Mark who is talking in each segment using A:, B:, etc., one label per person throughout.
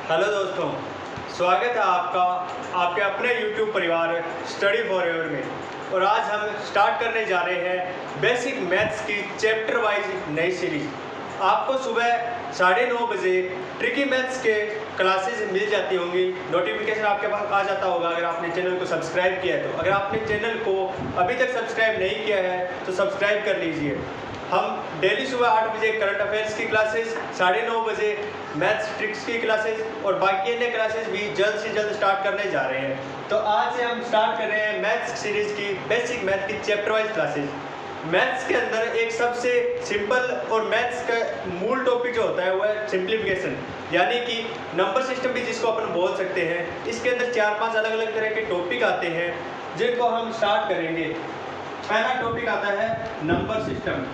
A: Hello दोस्तों, स्वागत है आपका आपके अपने YouTube परिवार स्टडी फॉर एवर में। और आज हम स्टार्ट करने जा रहे हैं बेसिक मैथ्स की चैप्टर वाइज नई सीरीज। आपको सुबह 9:30 बजे ट्रिकी मैथ्स के क्लासेस मिल जाती होंगी, नोटिफिकेशन आपके पास आ जाता होगा अगर आपने चैनल को सब्सक्राइब किया है तो। अगर आपने चैनल को अभी तक सब्सक्राइब नहीं किया है तो सब्सक्राइब कर लीजिए। हम डेली सुबह 8 बजे करंट अफेयर्स की क्लासेस, 9:30 बजे मैथ्स ट्रिक्स की क्लासेस और बाकी अन्य क्लासेस भी जल्द से जल्द स्टार्ट करने जा रहे हैं। तो आज से हम स्टार्ट कर रहे हैं मैथ्स सीरीज की बेसिक मैथ की चैप्टर वाइज क्लासेस। मैथ्स के अंदर एक सबसे सिंपल और मैथ्स का मूल टॉपिक जो होता है वो है सिंप्लीफिकेशन, यानी कि नंबर सिस्टम भी जिसको अपन बोल सकते हैं। इसके अंदर 4-5 अलग अलग तरह के टॉपिक आते हैं जिनको हम स्टार्ट करेंगे। पहला टॉपिक आता है नंबर सिस्टम।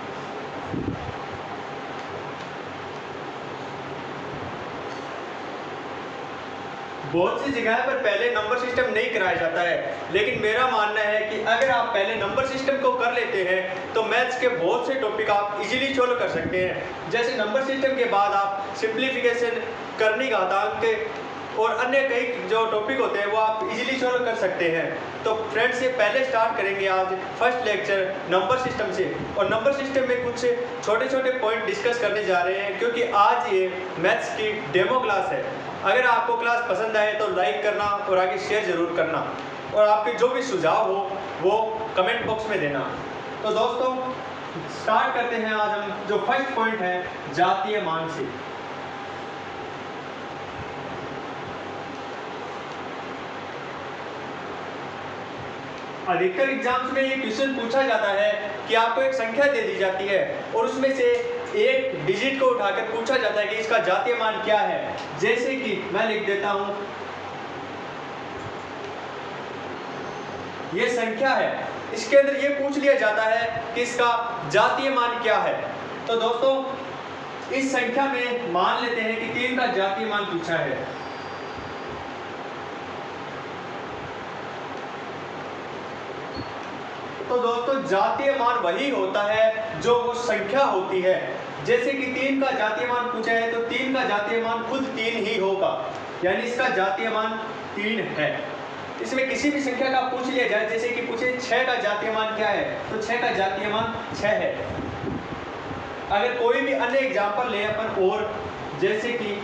A: बहुत सी जगह पर पहले नंबर सिस्टम नहीं कराया जाता है, लेकिन मेरा मानना है कि अगर आप पहले नंबर सिस्टम को कर लेते हैं तो मैथ्स के बहुत से टॉपिक आप इजीली सॉल्व कर सकते हैं। जैसे नंबर सिस्टम के बाद आप सिंप्लीफिकेशन, करनी घातांक और अन्य कई जो टॉपिक होते हैं वो आप इजीली सॉल्व कर सकते हैं। तो फ्रेंड्स, ये पहले स्टार्ट करेंगे आज फर्स्ट लेक्चर नंबर सिस्टम से। और नंबर सिस्टम में कुछ छोटे छोटे पॉइंट डिस्कस करने जा रहे हैं, क्योंकि आज ये मैथ्स की डेमो क्लास है। अगर आपको क्लास पसंद आए तो लाइक करना और आगे शेयर ज़रूर करना, और आपके जो भी सुझाव हो वो कमेंट बॉक्स में देना। तो दोस्तों, स्टार्ट करते हैं आज हम जो फर्स्ट पॉइंट है जातीय मान से। अधिकतर एग्जाम्स में ये क्वेश्चन पूछा जाता है कि आपको एक संख्या दे दी जाती है और उसमें से एक डिजिट को उठाकर पूछा जाता है कि इसका जातीय मान क्या है। जैसे कि मैं लिख देता हूं, ये संख्या है, इसके अंदर ये पूछ लिया जाता है कि इसका जातीय मान क्या है। तो दोस्तों, इस संख्या में मान लेते हैं कि 3 का जातीय मान पूछा है। तो दोस्तों, जातीय मान वही होता है जो वो संख्या होती है। जैसे कि 3 का जातीय मान पूछा है तो 3 का जातीय मान खुद 3 ही होगा, यानी इसका जातीय मान 3 है। इसमें किसी भी संख्या का पूछ लिया जाए, जैसे कि पूछे 6 का जातीय मान क्या है, तो 6 का जातीय मान 6 है। अगर कोई भी अन्य एग्जाम्पल ले अपन, और जैसे कि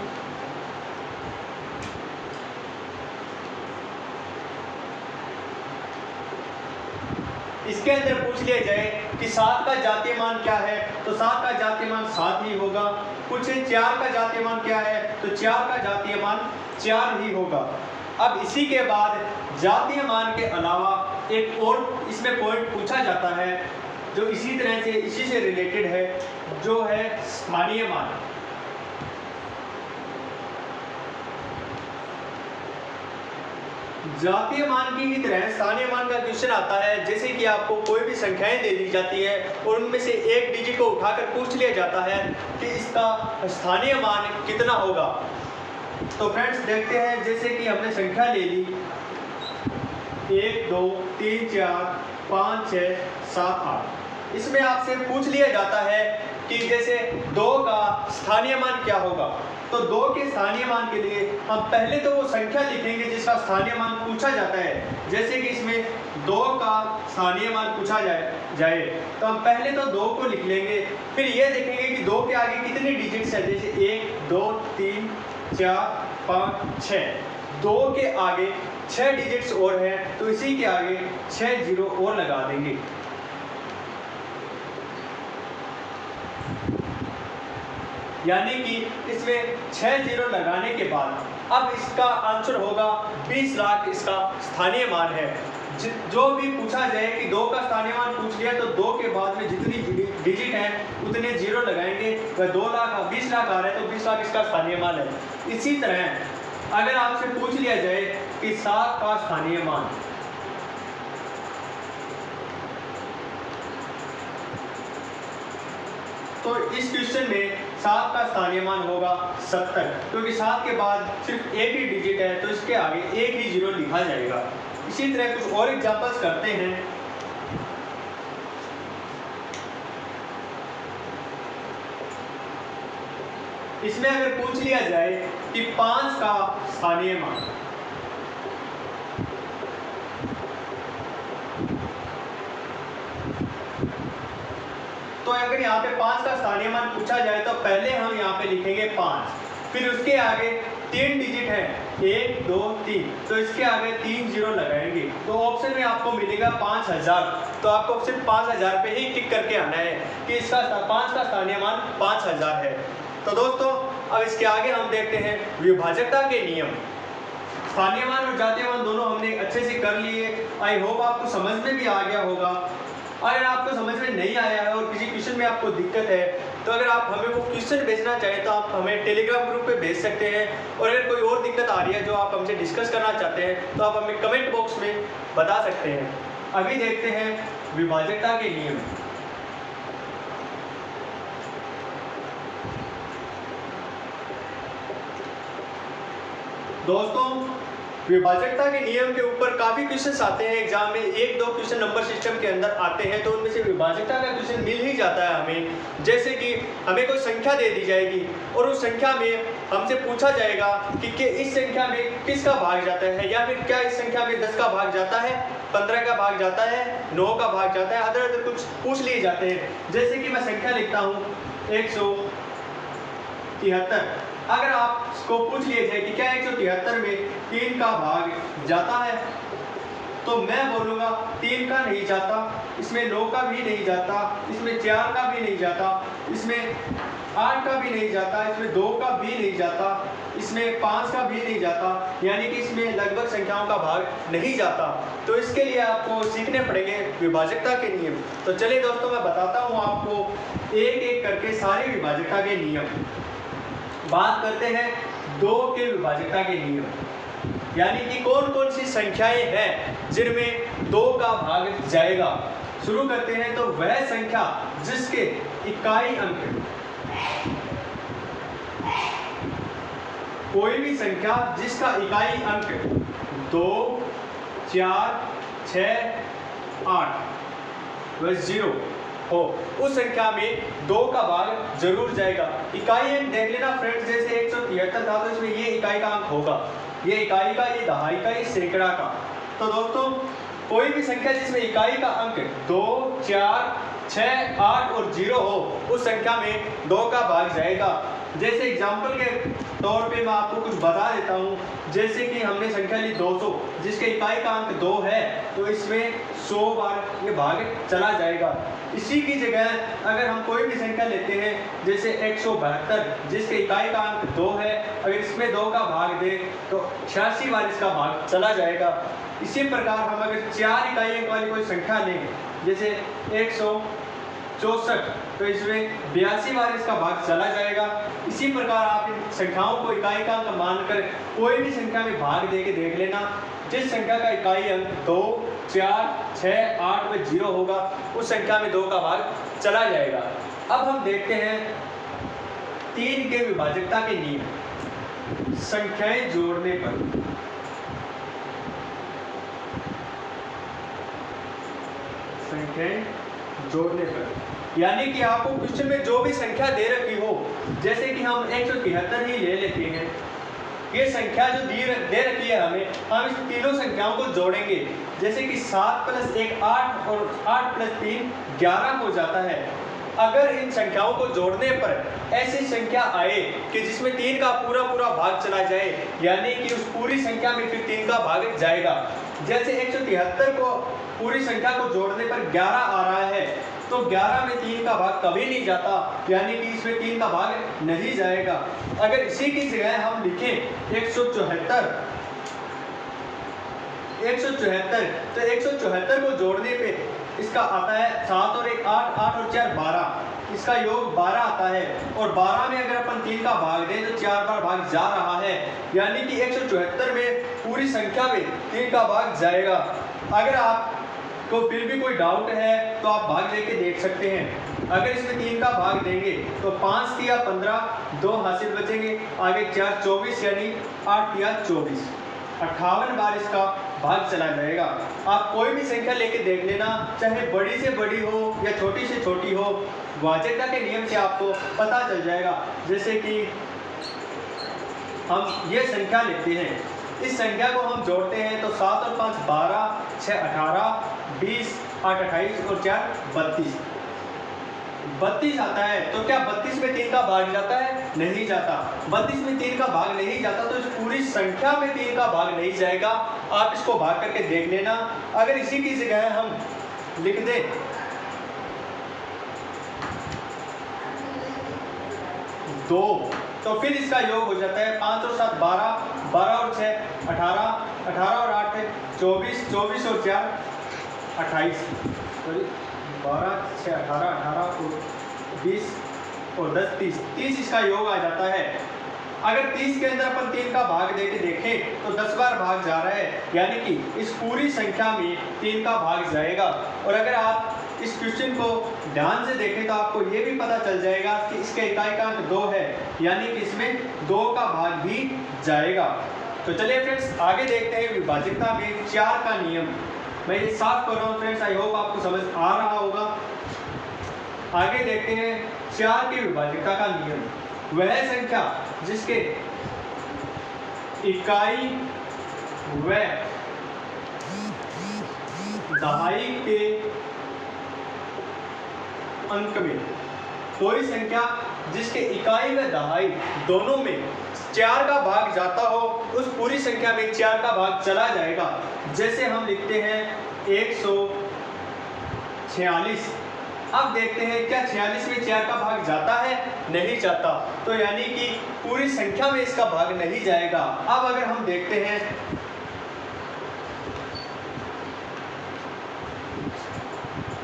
A: इसके अंदर पूछ लिया जाए कि 7 का जातीय मान क्या है, तो 7 का जातीय मान 7 ही होगा। पूछे 4 का जातीय मान क्या है, तो 4 का जातीय मान 4 ही होगा। अब इसी के बाद जातीय मान के अलावा एक और इसमें पॉइंट पूछा जाता है जो इसी तरह से इसी से रिलेटेड है, जो है स्थानीय मान। जातीय मान की ही तरह स्थानीय मान का क्वेश्चन आता है। जैसे कि आपको कोई भी संख्याएं दे दी जाती है और उनमें से एक डिजिट को उठाकर पूछ लिया जाता है कि इसका स्थानीय मान कितना होगा। तो फ्रेंड्स, देखते हैं। जैसे कि हमने संख्या ले ली 1 2 3 4 5 6 7 8। इसमें आपसे पूछ लिया जाता है कि जैसे 2 का स्थानीय मान क्या होगा। तो 2 के स्थानीय मान के लिए हम पहले तो वो संख्या लिखेंगे जिसका स्थानीय मान पूछा जाता है। जैसे कि इसमें 2 का स्थानीय मान पूछा जाए तो हम पहले तो 2 को लिख लेंगे, फिर ये देखेंगे कि 2 के आगे कितने डिजिट्स हैं। जैसे 1 2 3 4 5 6। 2 के आगे 6 डिजिट्स और हैं, तो इसी के आगे 6 जीरो और लगा देंगे। यानी कि इसमें 6 जीरो लगाने के बाद अब इसका आंसर होगा 20 लाख। इसका स्थानीय मान है। जो भी पूछा जाए कि 2 का स्थानीय मान पूछ लिया तो 2 के बाद में जितनी डिजिट हैं उतने जीरो लगाएंगे। वह 2 लाख 20 लाख आ रहा है तो 20 लाख इसका स्थानीय मान है। इसी तरह अगर आपसे पूछ लिया जाए कि 7 का स्थानीय मान, तो इस क्वेश्चन में 7 का स्थानीय मान होगा 70, क्योंकि 7 के बाद सिर्फ एक ही डिजिट है तो इसके आगे एक ही जीरो लिखा जाएगा। इसी तरह कुछ और एग्जांपल्स करते हैं। इसमें अगर पूछ लिया जाए कि 5 का स्थानीय मान। तो अगर यहाँ पे 5 का स्थानीय मान पूछा जाए तो पहले हम यहाँ पे लिखेंगे 5, फिर उसके आगे 3 डिजिट है 1 2 3, तो इसके आगे 3 जीरो लगाएंगे तो ऑप्शन में आपको मिलेगा 5000। तो आपको सिर्फ 5000 पे ही टिक करके आना है कि इसका 5 का स्थानीय मान 5000 है। तो दोस्तों अब इसके आगे हम देखते हैं विभाजकता के नियम। स्थानीय मान और जातीय मान दोनों हमने अच्छे से कर लिए। आई होप आपको समझ में भी आ गया होगा। अगर आपको समझ में नहीं आया है और किसी क्वेश्चन में आपको दिक्कत है तो अगर आप हमें वो क्वेश्चन भेजना चाहें तो आप हमें टेलीग्राम ग्रुप पे भेज सकते हैं। और अगर कोई और दिक्कत आ रही है जो आप हमसे डिस्कस करना चाहते हैं तो आप हमें कमेंट बॉक्स में बता सकते हैं। अभी देखते हैं विभाजकता के नियम। दोस्तों विभाजकता के नियम के ऊपर काफी क्वेश्चंस आते हैं एग्जाम में, 1-2 क्वेश्चन नंबर सिस्टम के अंदर आते हैं तो उनमें से विभाजकता का क्वेश्चन मिल ही जाता है हमें। जैसे कि हमें कोई संख्या दे दी जाएगी और उस संख्या में हमसे पूछा जाएगा कि इस संख्या में किसका भाग जाता है, या फिर क्या इस संख्या में 10 का भाग जाता है, 15 का भाग जाता है, 9 का भाग जाता है, अदर कुछ पूछ लिए जाते हैं। जैसे कि मैं संख्या लिखता हूँ 173। अगर आपको पूछ लिया जाए कि क्या 173 में 3 का भाग जाता है तो मैं बोलूँगा 3 का नहीं जाता, इसमें 9 का भी नहीं जाता, इसमें 4 का भी नहीं जाता, इसमें 8 का भी नहीं जाता, इसमें 2 का भी नहीं जाता, इसमें 5 का भी नहीं जाता, यानी कि इसमें लगभग संख्याओं का भाग नहीं जाता। तो इसके लिए आपको सीखने पड़ेंगे विभाजकता के नियम। तो चलिए दोस्तों मैं बताता हूँ आपको एक एक करके सारी विभाजकता के नियम। बात करते हैं 2 के विभाजकता के नियम, यानी कि कौन कौन सी संख्याएं हैं जिनमें 2 का भाग जाएगा। शुरू करते हैं तो वह संख्या जिसके इकाई अंक, कोई भी संख्या जिसका इकाई अंक 2 4 6 8 वह 0 हो, उस संख्या में 2 का भाग जरूर जाएगा। इकाई अंक देख लेना फ्रेंड्स, जैसे 173 था तो इसमें ये इकाई का अंक होगा, ये इकाई का, ये दहाई का, ये सैकड़ा का। तो दोस्तों कोई भी संख्या जिसमें इकाई का अंक 2 4 6 8 और 0 हो, उस संख्या में 2 का भाग जाएगा। जैसे एग्जाम्पल के तौर पे मैं आपको कुछ बता देता हूँ। जैसे कि हमने संख्या ली 200 जिसके इकाई का अंक 2 है, तो इसमें 100 बार ये भाग चला जाएगा। इसी की जगह अगर हम कोई भी संख्या लेते हैं जैसे 172 जिसके इकाई का अंक 2 है, अगर इसमें 2 का भाग दे तो 86 बार इसका भाग चला जाएगा। इसी प्रकार हम अगर 4 इकाई अंक वाली कोई संख्या लें जैसे 164 तो इसमें 82 बार इसका भाग चला जाएगा। इसी प्रकार आप इन संख्याओं को इकाई का अंक मानकर कोई भी संख्या में भाग दे के देख लेना, जिस संख्या का इकाई अंक 2 4 6 8 में 0 होगा उस संख्या में 2 का भाग चला जाएगा। अब हम देखते हैं 3 के विभाजकता के नियम। संख्याएं जोड़ने पर संख्याएं जोड़ने पर, यानी कि आपको क्वेश्चन में जो भी संख्या दे रखी हो, जैसे कि हम 173 ही ले लेते हैं, ये संख्या जो दे रखी है हमें, हम इस तीनों संख्याओं को जोड़ेंगे। जैसे कि 7 + 1 8 और 8 + 3 11 हो जाता है। अगर इन संख्याओं को जोड़ने पर ऐसी संख्या आए कि जिसमें 3 का पूरा भाग चला जाए, यानी कि उस पूरी संख्या में फिर 3 का भाग जाएगा। जैसे 173 को पूरी संख्या को जोड़ने पर 11 आ रहा है, तो 11 में 3 का भाग कभी नहीं जाता, यानी कि इसमें 3 का भाग नहीं जाएगा। अगर इसी की जगह हम लिखें 174 तो 174 को जोड़ने पे इसका आता है 7 और 1 8 8 और 4 12, इसका योग 12 आता है। और 12 में अगर अपन 3 का भाग दें तो 4 बार भाग जा रहा है, यानी कि 174 में पूरी संख्या में 3 का भाग जाएगा। अगर आपको फिर भी कोई डाउट है तो आप भाग लेके देख सकते हैं। अगर इसमें 3 का भाग देंगे तो 5 × 3 = 15, 2 हासिल बचेंगे, आगे 4 24, यानी 8 × 3 = 24, 58 बार इसका भाग चला जाएगा। आप कोई भी संख्या लेके देख लेना, चाहे बड़ी से बड़ी हो या छोटी से छोटी हो, विभाजकता के नियम से आपको पता चल जाएगा। जैसे कि हम ये संख्या लेते हैं, इस संख्या को हम जोड़ते हैं तो 7 और 5 12, 6 18, 20, 8 28 और 4 32। 32 आता है। तो क्या 32 में 3 का भाग जाता है? नहीं जाता। 32 में 3 का भाग नहीं जाता तो इस पूरी संख्या में 3 का भाग नहीं जाएगा। आप इसको भाग करके देख लेना। अगर इसी की जगह हम लिख दें 2, तो फिर इसका योग हो जाता है 5 और 7 12, 12 और 6 18, 18 और 8 24, 24 और 4 28, सॉरी 12, 6 18, 18 और 20 और 10 30, 30 इसका योग आ जाता है। अगर 30 के अंदर अपन 3 का भाग देके देखें तो 10 बार भाग जा रहा है, यानी कि इस पूरी संख्या में 3 का भाग जाएगा। और अगर आप इस क्वेश्चन को ध्यान से देखें तो आपको ये भी पता चल जाएगा कि इसका इकाई का अंक 2 है, यानी कि इसमें 2 का भाग भी जाएगा। तो चलिए फ्रेंड्स आगे देखते हैं विभाजकता में 4 का नियम। मैं ये साफ कर रहा हूँ फ्रेंड्स, आई होप आपको समझ आ रहा होगा। आगे देखते हैं 4 की विभाजकता का नियम। वह संख्या जिसके इकाई व दहाई के अंक में, कोई संख्या जिसके इकाई व दहाई दोनों में 4 का भाग जाता हो, उस पूरी संख्या में 4 का भाग चला जाएगा। जैसे हम लिखते हैं 146। अब देखते हैं क्या 46 में 4 का भाग जाता है? नहीं जाता। तो यानी कि पूरी संख्या में इसका भाग नहीं जाएगा। अब अगर हम देखते हैं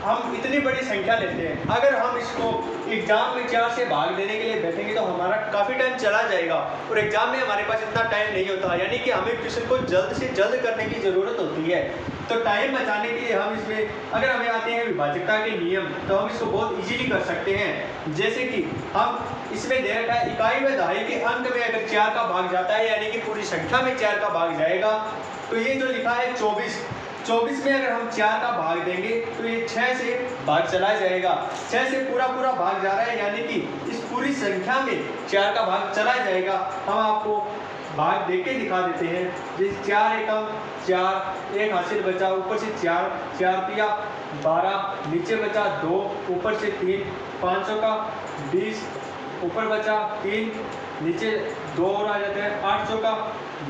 A: हम इतनी बड़ी संख्या लेते हैं, अगर हम इसको एग्जाम में 4 से भाग देने के लिए बैठेंगे तो हमारा काफ़ी टाइम चला जाएगा और एग्जाम में हमारे पास इतना टाइम नहीं होता, यानी कि हमें क्वेश्चन को जल्द से जल्द करने की ज़रूरत होती है। तो टाइम बचाने के लिए हम इसमें अगर हमें आते हैं विभाजकता के नियम, तो हम इसको बहुत इजीली कर सकते हैं। जैसे कि हम इसमें दे रखा है इकाई व दहाई के अंक में अगर 4 का भाग जाता है, यानी कि पूरी संख्या में 4 का भाग जाएगा। तो ये जो लिखा है 24 में अगर हम 4 का भाग देंगे तो ये 6 से भाग चला जाएगा। 6 से पूरा भाग जा रहा है, यानी कि इस पूरी संख्या में 4 का भाग चला जाएगा। हम आपको भाग देके दिखा देते हैं। जैसे 4 एकम 4, 1 हासिल बचा, ऊपर से 4, 4 तिया 12, नीचे बचा 2, ऊपर से 3, 500 का 20, ऊपर बचा 3, नीचे 2 और आ जाते हैं 800 का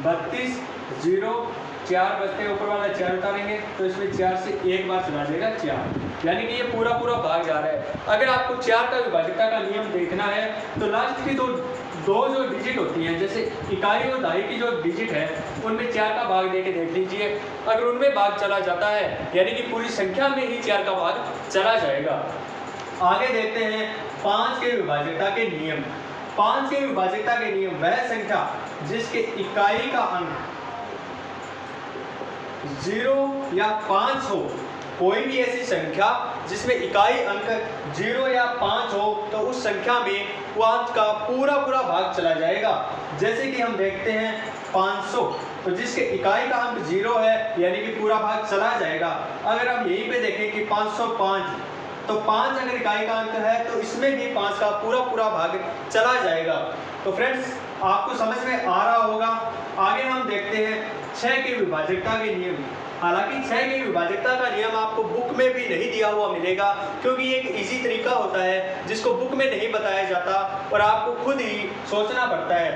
A: 32, 0 4 बचते हैं, ऊपर वाला 4 उतारेंगे तो इसमें 4 से एक बार चला जाएगा 4, यानी कि ये पूरा भाग जा रहा है। अगर आपको 4 का विभाजकता का नियम देखना है तो लास्ट की दो जो डिजिट होती हैं, जैसे इकाई और दहाई की जो डिजिट है उनमें 4 का भाग देके देख लीजिए। अगर उनमें भाग चला जाता है यानी कि पूरी संख्या में ही 4 का भाग चला जाएगा। आगे देखते हैं 5 के विभाजकता के नियम। 5 के विभाजकता के नियम वह संख्या जिसके इकाई का अंक 0 या 5 हो। कोई भी ऐसी संख्या जिसमें इकाई अंक 0 या 5 हो तो उस संख्या में 5 का पूरा भाग चला जाएगा। जैसे कि हम देखते हैं 500, तो जिसके इकाई का अंक 0 है यानी कि पूरा भाग चला जाएगा। अगर हम यहीं पे देखें कि 505, तो 5 अगर इकाई का अंक है तो इसमें भी 5 का पूरा भाग चला जाएगा। तो फ्रेंड्स आपको समझ में आ रहा होगा। आगे हम देखते हैं 6 के विभाजकता के नियम। हालांकि 6 के विभाजकता का नियम आपको बुक में भी नहीं दिया हुआ मिलेगा, क्योंकि ये एक इजी तरीका होता है जिसको बुक में नहीं बताया जाता और आपको खुद ही सोचना पड़ता है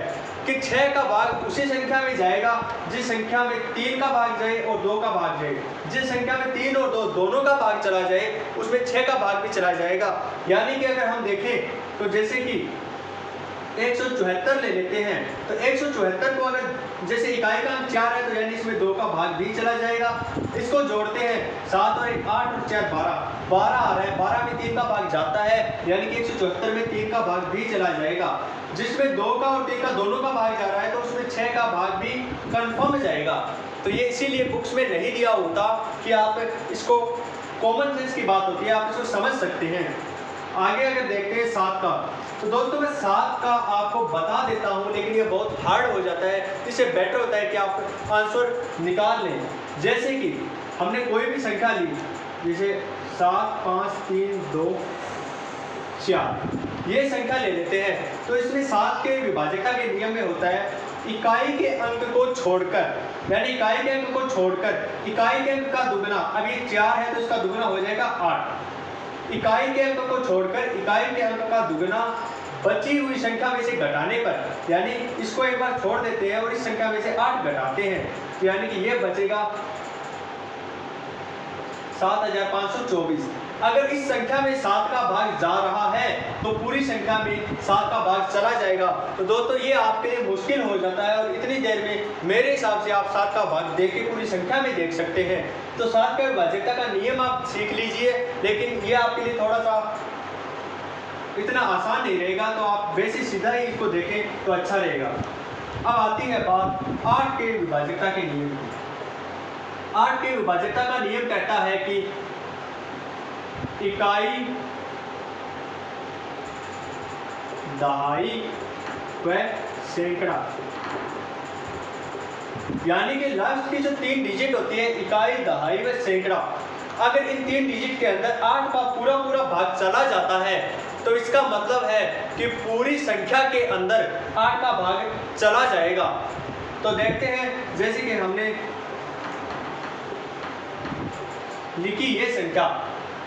A: कि 6 का भाग उसी संख्या में जाएगा जिस संख्या में 3 का भाग जाए और 2 का भाग जाए। जिस संख्या में 3 और 2 दोनों का भाग चला जाए उसमें 6 का भाग भी चला जाएगा। यानी कि अगर हम देखें तो जैसे कि 174 ले लेते हैं, तो 174 को अगर जैसे इकाई का अंक 4 है तो यानी इसमें 2 का भाग भी चला जाएगा। इसको जोड़ते हैं 7 और 1 8 और 4 12 आ रहा है, 12 में 3 का भाग जाता है यानी कि 174 में 3 का भाग भी चला जाएगा। जिसमें 2 का और 3 का दोनों का भाग जा रहा है तो उसमें 6 का भाग भी कंफर्म जाएगा। तो ये इसीलिए बुक्स में नहीं दिया होता कि आप इसको, कॉमन सेंस की बात होती है, आप इसको समझ सकते हैं। आगे अगर देखते हैं 7 का, तो दोस्तों मैं 7 का आपको बता देता हूं, लेकिन ये बहुत हार्ड हो जाता है। इससे बेटर होता है कि आप आंसर निकाल लें। जैसे कि हमने कोई भी संख्या ली, जैसे 7 5 3 2 4, ये संख्या ले लेते हैं। तो इसमें 7 के विभाजकता के नियम में होता है इकाई के अंक को छोड़कर, यानी इकाई के अंक को छोड़कर इकाई के अंक का दुगना, अब ये 4 है तो इसका दुगना हो जाएगा 8। इकाई के अंक को छोड़कर इकाई के अंक का दुगना बची हुई संख्या में से घटाने पर, यानी इसको एक बार छोड़ देते हैं और इस संख्या में से 8 घटाते हैं, यानी कि ये बचेगा 7524। अगर इस संख्या में 7 का भाग जा रहा है तो पूरी संख्या में 7 का भाग चला जाएगा। तो दोस्तों ये आपके लिए मुश्किल हो जाता है और इतनी देर में मेरे हिसाब से आप 7 का भाग देख के पूरी संख्या में देख सकते हैं। तो 7 का विभाज्यता का नियम आप सीख लीजिए, लेकिन ये आपके लिए थोड़ा सा इतना आसान नहीं रहेगा, तो आप वैसे सीधा ही इसको देखें तो अच्छा रहेगा। अब आती है बात 8 के विभाज्यता के नियम की। 8 के विभाज्यता का नियम कहता है कि इकाई, दहाई व सैकड़ा, यानी कि लास्ट की जो 3 डिजिट होती है इकाई, दहाई व सैकड़ा, अगर इन 3 डिजिट के अंदर 8 का पूरा पूरा भाग चला जाता है तो इसका मतलब है कि पूरी संख्या के अंदर 8 का भाग चला जाएगा। तो देखते हैं, जैसे कि हमने लिखी ये संख्या,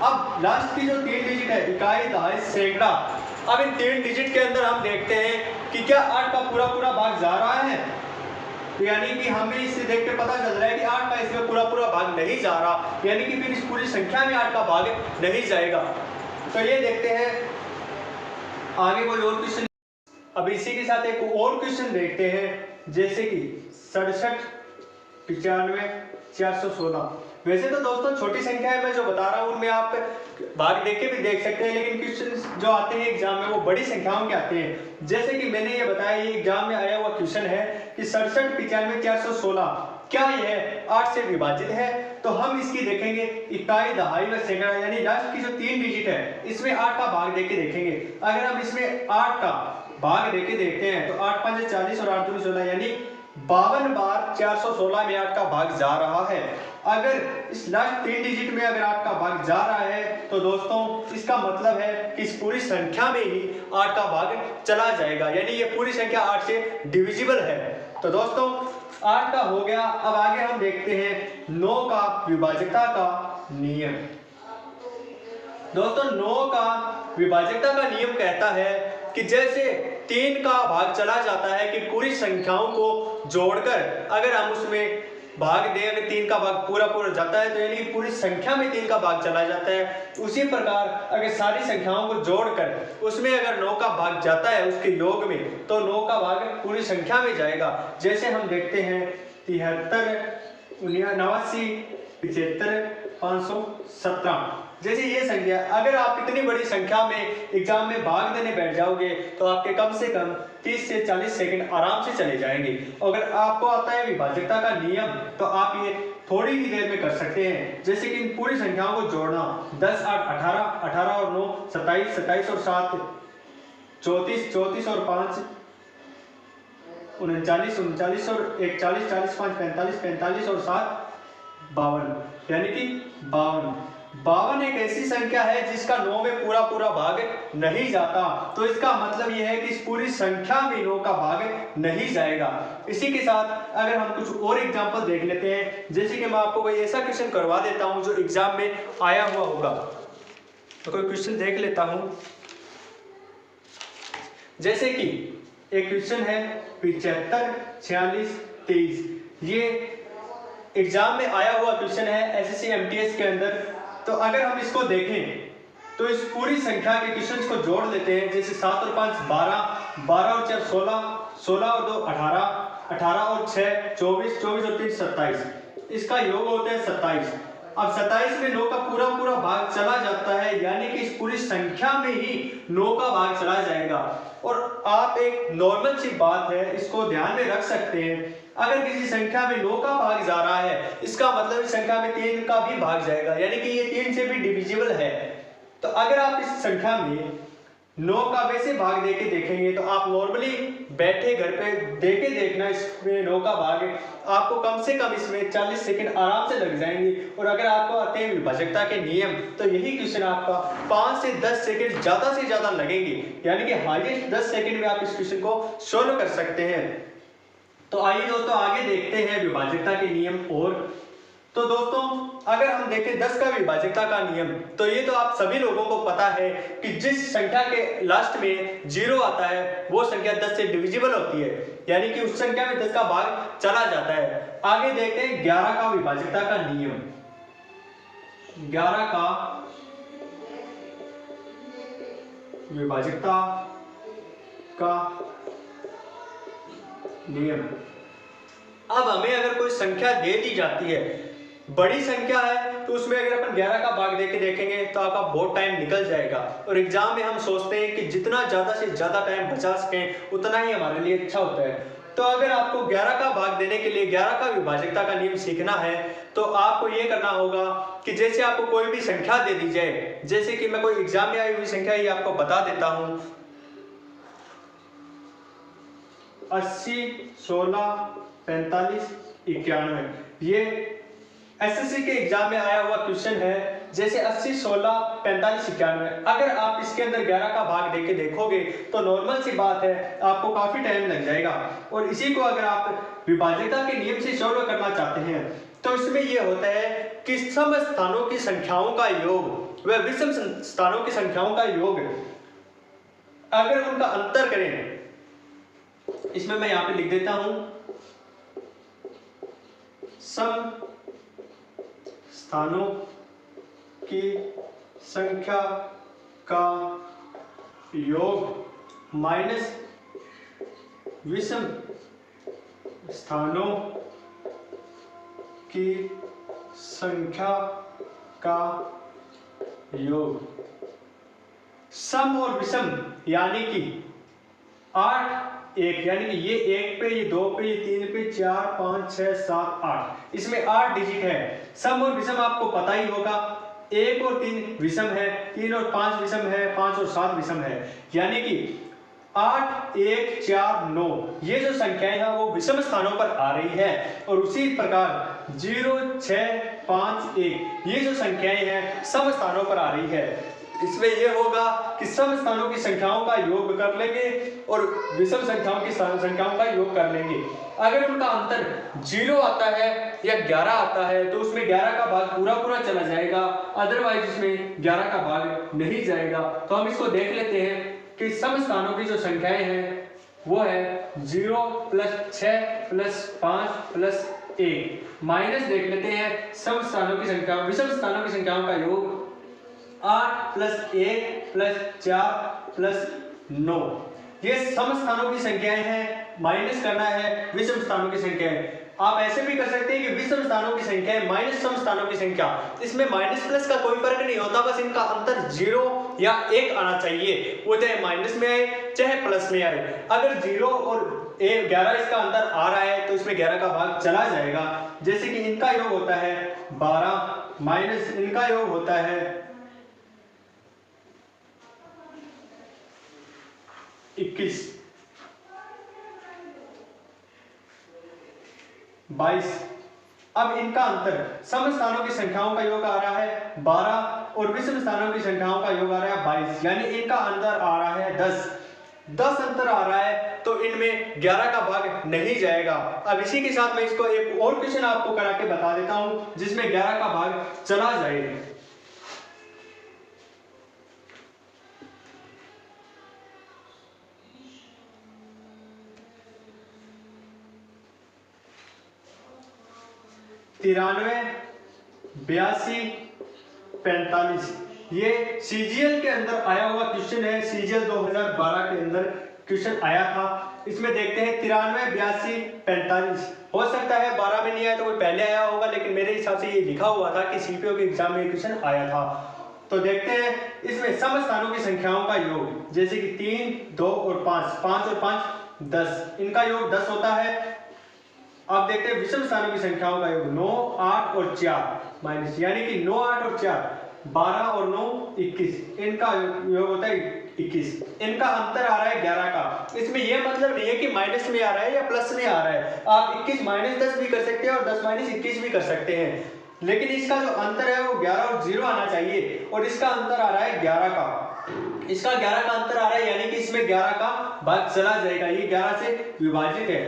A: अब लास्ट की जो 3 डिजिट है इकाई, दहाई, सैकड़ा, अब इन 3 डिजिट के अंदर हम देखते हैं कि क्या 8 का पूरा पूरा भाग जा रहा है, तो यानी कि हमें इससे देख के पता चल रहा है कि 8 का इसमें पूरा पूरा भाग नहीं जा रहा, यानी कि फिर इस पूरी संख्या में 8 का भाग नहीं जाएगा। तो ये देखते हैं आगे कोई और क्वेश्चन। अब इसी के साथ एक और क्वेश्चन देखते हैं, जैसे कि 67, 95, 416। वैसे तो दोस्तों छोटी संख्या है, मैं जो बता रहा हूँ उनमें आप भाग देख के भी देख सकते हैं, लेकिन क्वेश्चन जो आते हैं एग्जाम में वो बड़ी संख्याओं के आते हैं। जैसे कि मैंने ये बताया, ये एग्जाम में आया हुआ क्वेश्चन है कि 67, 95, 416 क्या यह 8 से विभाजित है। तो हम इसकी देखेंगे इकाई, दहाई व सैकड़ा, यानी लास्ट की जो 3 डिजिट है इसमें 8 का भाग देके देखेंगे। अगर हम इसमें 8 का भाग देके देखते हैं तो 8 5 40 और 8 2 16, यानी 52 बार 416 में 8 का भाग जा रहा है। अगर इस लास्ट 3 डिजिट में अगर 8 का भाग जा रहा है तो दोस्तों इसका मतलब है कि इस पूरी संख्या में ही 8 का भाग चला जाएगा, यानी ये पूरी संख्या 8 से डिविजिबल है। तो दोस्तों 8 का हो गया। अब आगे हम देखते हैं 9 का विभाज्यता का नियम। दोस्तों 9 का विभाज्यता का नियम कहता है कि जैसे 3 का भाग चला जाता है कि पूरी संख्याओं को जोड़कर अगर हम उसमें भाग दें, अगर 3 का भाग पूरा पूरा जाता है तो यानी पूरी संख्या में 3 का भाग चला जाता है। उसी प्रकार अगर सारी संख्याओं को जोड़कर उसमें अगर 9 का भाग जाता है उसके योग में, तो 9 का भाग पूरी संख्या में जाएगा। जैसे हम देखते हैं 73, 89, 75, 517, जैसे ये संख्या, अगर आप इतनी बड़ी संख्या में एग्जाम में भाग देने बैठ जाओगे तो आपके कम से कम 30 से 40 सेकंड आराम से चले जाएंगे। अगर आपको आता है विभाज्यता का नियम तो आप ये थोड़ी ही देर में कर सकते हैं। जैसे कि इन पूरी संख्याओं को जोड़ना, 10, 8, 18, 18 और 9, 27, 27 और 7, 34, 34 और 5, 39, 39 और 1, 40, 40, 5, 45, 45 और 7, 52, यानी कि 52। 52 एक ऐसी संख्या है जिसका 9 में पूरा पूरा भाग नहीं जाता, तो इसका मतलब यह है कि इस पूरी संख्या में 9 का भाग नहीं जाएगा। इसी के साथ अगर हम कुछ और एग्जांपल देख लेते हैं, जैसे कि मैं आपको कोई ऐसा क्वेश्चन करवा देता हूं जो एग्जाम में आया हुआ होगा। तो कोई क्वेश्चन देख लेता हूं, जैसे कि एक क्वेश्चन है 75, 46, 23। ये एग्जाम में आया हुआ क्वेश्चन है एसएससी एमटीएस के अंदर। तो अगर हम इसको देखें तो इस पूरी संख्या के क्वेश्चंस को जोड़ लेते हैं। जैसे 7 और 5 12, 12 और 4 16, 16 और 2 18, 18 और 6 24, 24 और 3 27, इसका योग होता है 27। अब 27 में 9 का पूरा पूरा भाग चला जाता है, यानी कि इस पूरी संख्या में ही 9 का भाग चला जाएगा। और आप एक नॉर्मल सी बात है, इसको ध्यान में रख सकते हैं, अगर किसी संख्या में 9 का भाग जा रहा है इसका मतलब इस संख्या में 3 का भी भाग जाएगा, यानी कि ये 3 से भी डिविजिबल है। तो अगर आप इस संख्या में 9 का वैसे भाग देके देखेंगे तो आप नॉर्मली बैठे घर पे देके देखना, इसमें 9 का भाग है, आपको कम से कम इसमें 40 सेकंड आराम से लग जाएंगे। और अगर आपको आते हैं विभाज्यता के नियम तो यही क्वेश्चन आपका 5 से 10 सेकंड ज्यादा से ज्यादा लगेंगे, यानी कि हाईएस्ट 10 सेकंड में आप इस क्वेश्चन को सोल्व कर सकते हैं। तो आइए दोस्तों आगे देखते हैं विभाज्यता के नियम। और तो दोस्तों अगर हम देखें 10 का विभाज्यता का नियम, तो ये तो आप सभी लोगों को पता है कि जिस संख्या के लास्ट में 0 आता है वो संख्या 10 से डिविजिबल होती है, यानी कि उस संख्या में 10 का भाग चला जाता है। आगे देखते हैं 11 का विभाज्यता का नियम। 11 का विभाज्यता का नियम। अब हमें अगर कोई संख्या दे दी जाती है, बड़ी संख्या है, तो उसमें अगर अपन 11 का भाग देके देखेंगे तो आपका बहुत टाइम निकल जाएगा। और एग्जाम में हम सोचते हैं कि जितना ज्यादा से ज्यादा टाइम बचा सकें उतना ही हमारे लिए अच्छा होता है। तो अगर आपको 11 का भाग देने के लिए 11 का विभाज्यता का नियम सीखना है तो आपको ये करना होगा कि जैसे आपको कोई भी संख्या दे दी जाए, जैसे कि मैं कोई एग्जाम में आई हुई संख्या ही आपको बता देता हूं, 80, 16, 45, 91। ये एसएससी के एग्जाम में आया हुआ क्वेश्चन है। जैसे 80, 16, 45, 91, अगर आप इसके अंदर 11 का भाग देके देखोगे तो नॉर्मल सी बात है आपको काफी टाइम लग जाएगा। और इसी को अगर आप विभाज्यता के नियम से सॉल्व करना चाहते हैं तो इसमें यह होता है कि सम स्थानों की संख्याओं का योग व विषम स्थानों की संख्याओं का योग अगर उनका अंतर करें, इसमें मैं यहां पे लिख देता हूं, सम स्थानों की संख्या का योग माइनस विषम स्थानों की संख्या का योग। सम और विषम यानी कि 8, 1, यानी कि ये 1 पे, ये 2 पे, ये 3 पे, 4, 5, 6, 7, 8, इसमें 8 डिजिट है। सम और विषम आपको पता ही होगा, 1 और 3 विषम है, 3 और 5 विषम है, 5 और 7 विषम है, यानी कि 8, 1, 4, 9 ये जो संख्याएं हैं वो विषम स्थानों पर आ रही है। और उसी प्रकार 0, 6, 5, 1 ये जो संख्याएं हैं सम स्थानों पर आ रही है। इसमें यह होगा कि सम स्थानों की संख्याओं का योग कर लेंगे और विषम संख्याओं की संख्याओं का योग कर लेंगे। अगर उनका अंतर 0 आता है या 11 आता है तो उसमें 11 का भाग पूरा पूरा चला जाएगा, अदरवाइज इसमें 11 का भाग नहीं जाएगा। तो हम इसको देख लेते हैं कि सम स्थानों की जो संख्याएं हैं वो है 0 + 6 + 5 + 1 माइनस देख लेते हैं सम स्थानों की संख्या विषम स्थानों की संख्याओं का योग 8 + 1 + 4 + 9। ये सम स्थानों की संख्याएं हैं, माइनस करना है विषम स्थानों की संख्याएं। आप ऐसे भी कर सकते हैं कि विषम स्थानों की संख्याएं माइनस सम स्थानों की संख्या, इसमें माइनस प्लस का कोई फर्क नहीं होता, बस इनका अंतर 0 या 1 आना चाहिए, वो चाहे माइनस में आए चाहे प्लस में आए। अगर 0 और 11 इसका अंतर आ रहा है तो इसमें 11 का भाग चला जाएगा। जैसे कि इनका योग होता है 12 माइनस इनका योग होता है 21, 22। अब इनका अंतर सम स्थानों की संख्याओं का योग आ रहा है 12 और विषम स्थानों की संख्याओं का योग आ रहा है 22, यानी इनका अंतर आ रहा है 10 अंतर आ रहा है तो इनमें 11 का भाग नहीं जाएगा। अब इसी के साथ मैं इसको एक और क्वेश्चन आपको करा के बता देता हूं जिसमें 11 का भाग चला जाएगा। तिरानवे 82 45 ये सीजीएल के अंदर आया हुआ क्वेश्चन है। सीजीएल 2012 के अंदर क्वेश्चन आया था। इसमें देखते हैं 93 82 45, हो सकता है 12 में नहीं आया तो कोई पहले आया होगा, लेकिन मेरे हिसाब से ये लिखा हुआ था कि सीपीओ के एग्जाम में क्वेश्चन आया था। तो देखते हैं इसमें सम स्थानों की संख्याओं का योग, जैसे कि 3, 2 और 5, 5 और 5 10, इनका योग 10 होता है। अब देखते हैं विषम स्थानों की संख्याओं का योग 9, 8 और 4 माइनस, यानी कि 9, 8 और 4 12 और 9 21, इनका योग होता है 21। इनका अंतर आ रहा है 11 का। इसमें यह मतलब नहीं है कि माइनस में आ रहा है या प्लस में आ रहा है, आप 21 - 10 भी कर सकते हैं और 10 - 21 भी कर सकते हैं, लेकिन इसका जो अंतर है वो 11 और 0 आना चाहिए और इसका अंतर आ रहा है 11 का। इसका 11 का अंतर आ रहा है, यानी कि इसमें 11 का भाग चला जाएगा, ये 11 से विभाजित है।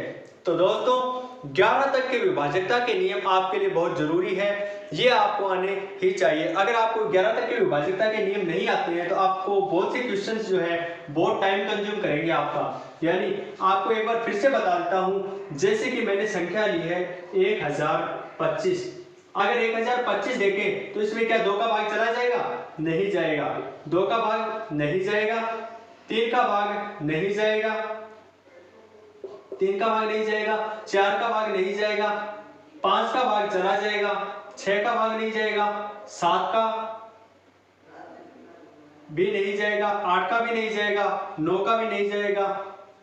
A: तो दोस्तों 11 तक के विभाजकता के नियम आपके लिए बहुत जरूरी है, ये आपको आने ही चाहिए। अगर आपको 11 तक के विभाजकता के नियम नहीं आते हैं तो आपको बहुत से क्वेश्चंस जो है बहुत टाइम कंज्यूम करेंगे आपका। यानी आपको एक बार फिर से बता देता हूं, जैसे कि मैंने संख्या ली है 1025। अगर 1025 देखें तो इसमें क्या 2 का भाग चला जाएगा? नहीं जाएगा। 2 का भाग नहीं जाएगा, 3 का भाग नहीं जाएगा, 3 का भाग नहीं जाएगा, 4 का भाग नहीं जाएगा, 5 का भाग चला जाएगा, 6 का भाग नहीं जाएगा, 7 का भी नहीं जाएगा, 8 का भी नहीं जाएगा, 9 का भी नहीं जाएगा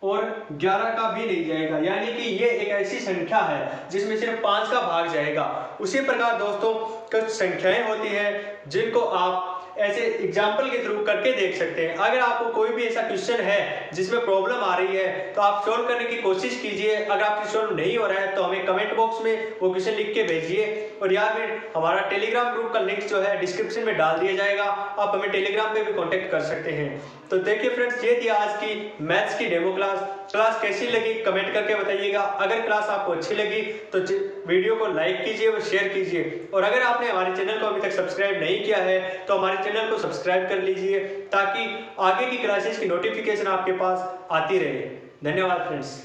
A: और 11 का भी नहीं जाएगा। यानी कि ये एक ऐसी संख्या है जिसमें सिर्फ 5 का भाग जाएगा। उसी प्रकार दोस्तों कुछ संख्याएं होती हैं जिनको आप ऐसे एग्जाम्पल के थ्रू करके देख सकते हैं। अगर आपको कोई भी ऐसा क्वेश्चन है जिसमें प्रॉब्लम आ रही है तो आप सॉल्व करने की कोशिश कीजिए। अगर आपसे सॉल्व नहीं हो रहा है तो हमें कमेंट बॉक्स में वो क्वेश्चन लिख के भेजिए, और या फिर हमारा टेलीग्राम ग्रुप का लिंक जो है डिस्क्रिप्शन में डाल दिया जाएगा, आप हमें टेलीग्राम पे भी कॉन्टेक्ट कर सकते हैं। तो देखिए फ्रेंड्स, ये थी आज की मैथ्स की डेमो क्लास कैसी लगी कमेंट करके बताइएगा। अगर क्लास आपको अच्छी लगी तो वीडियो को लाइक कीजिए और शेयर कीजिए, और अगर आपने हमारे चैनल को अभी तक सब्सक्राइब नहीं किया है तो हमारे चैनल को सब्सक्राइब कर लीजिए ताकि आगे की क्लासेस की नोटिफिकेशन आपके पास आती रहे। धन्यवाद फ्रेंड्स।